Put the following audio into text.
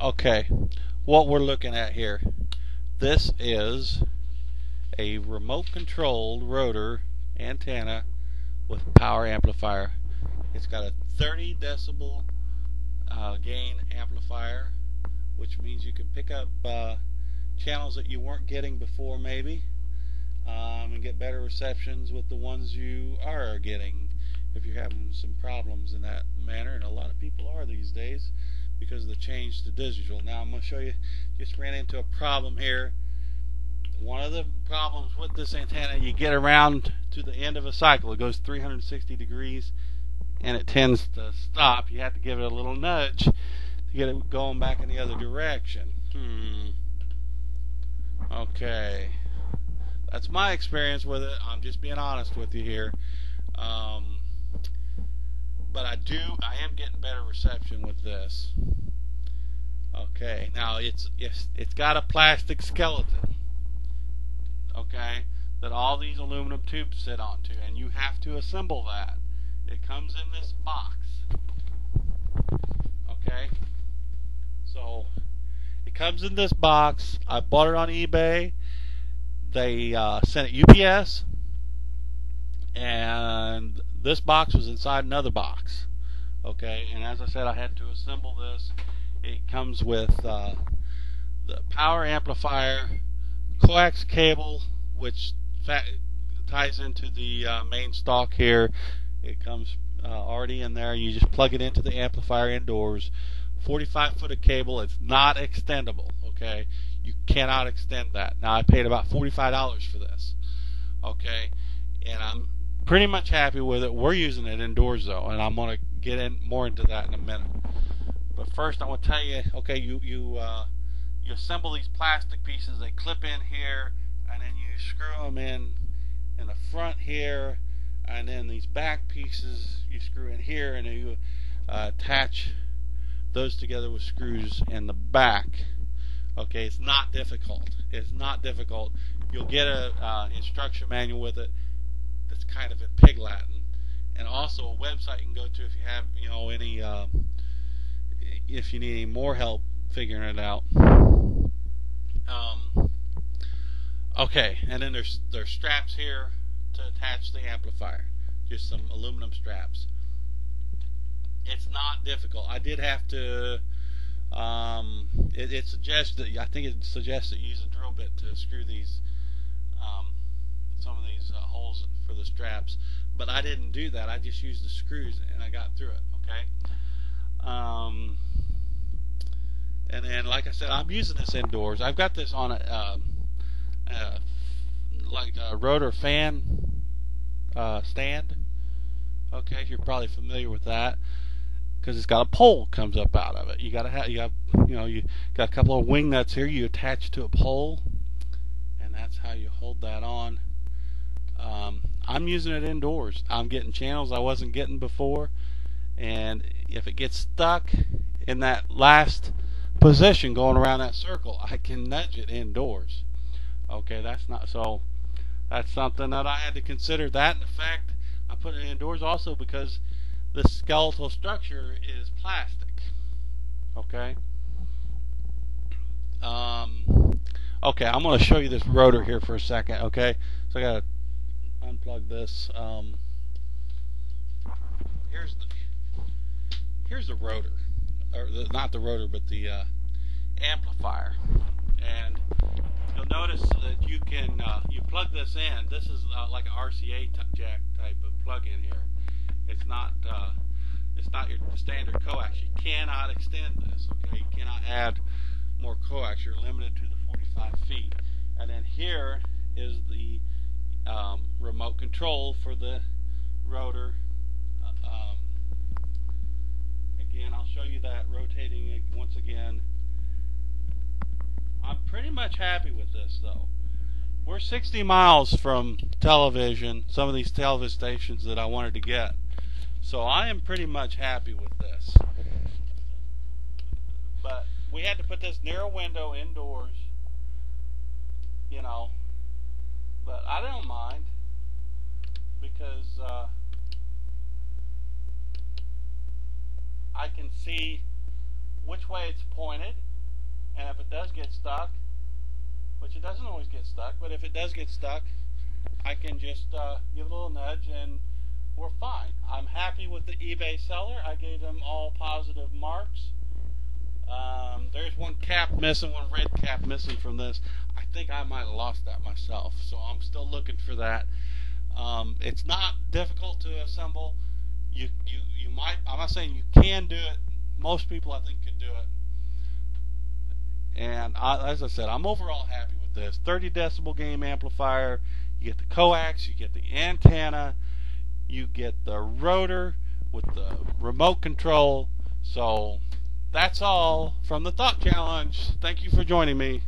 Okay, what we're looking at here, this is a remote controlled rotor antenna with power amplifier. It's got a 30 decibel gain amplifier, which means you can pick up channels that you weren't getting before maybe, and get better receptions with the ones you are getting if you're having some problems in that manner, and a lot of people are these days because of the change to digital. Now I'm going to show you, just ran into a problem here. One of the problems with this antenna, you get around to the end of a cycle, it goes 360 degrees and it tends to stop. You have to give it a little nudge to get it going back in the other direction. Okay, that's my experience with it. I'm just being honest with you here. But I am getting better reception with this. Okay, now it's got a plastic skeleton, okay, that all these aluminum tubes sit onto, and you have to assemble that. It comes in this box. Okay, so it comes in this box. I bought it on eBay. They sent it UPS, and this box was inside another box. Okay, and as I said, I had to assemble this. It comes with the power amplifier, coax cable, which ties into the main stock here. It comes already in there. You just plug it into the amplifier indoors. 45 foot of cable. It's not extendable. Okay, you cannot extend that. Now I paid about $45 for this. Okay, and I'm pretty much happy with it. We're using it indoors though, and I'm going to get in more into that in a minute. But first I want to tell you, okay, you assemble these plastic pieces. They clip in here, and then you screw them in the front here, and then these back pieces you screw in here, and then you attach those together with screws in the back. Okay, it's not difficult. It's not difficult. You'll get a instruction manual with it that's kind of in Pig Latin, and also a website you can go to if you have any if you need any more help figuring it out. Okay, and then there's straps here to attach the amplifier, just some aluminum straps. It's not difficult. I did have to it suggests that I think it suggests that you use a drill bit to screw these some of these holes for the straps, but I didn't do that. I just used the screws and I got through it. Okay, and then like I said, I'm using this indoors. I've got this on like a rotor fan stand. Okay, you're probably familiar with that, because it's got a pole comes up out of it. You got a couple of wing nuts here you attach to a pole, and that's how you hold that on. I'm using it indoors. I'm getting channels I wasn't getting before, and if it gets stuck in that last position going around that circle, I can nudge it indoors. Okay, that's something that I had to consider. That, in fact, I put it indoors also because the skeletal structure is plastic. Okay. Okay, I'm going to show you this rotor here for a second. Okay, so I got to unplug this. Here's the rotor, or not the rotor, but the amplifier. And you'll notice that you can you plug this in. This is like an RCA jack type of plug-in here. It's not your standard coax. You cannot extend this. Okay, you cannot add more coax. You're limited to the 45 feet. And then here is the remote control for the rotor. Again, I'll show you that rotating once again. I'm pretty much happy with this though. We're 60 miles from television, some of these television stations that I wanted to get. So I am pretty much happy with this. But we had to put this near a window indoors, but I don't mind, because I can see which way it's pointed, And if it does get stuck, which it doesn't always get stuck, but if it does get stuck, I can just give it a little nudge and we're fine. I'm happy with the eBay seller. I gave them all positive marks. There's one cap missing, one red cap missing from this. I think I might have lost that myself, so I'm still looking for that. It's not difficult to assemble. You might. I'm not saying you can do it. Most people, I think, can do it. And as I said, I'm overall happy with this 30 decibel gain amplifier. You get the coax, you get the antenna, you get the rotor with the remote control. So that's all from the Thought Challenge. Thank you for joining me.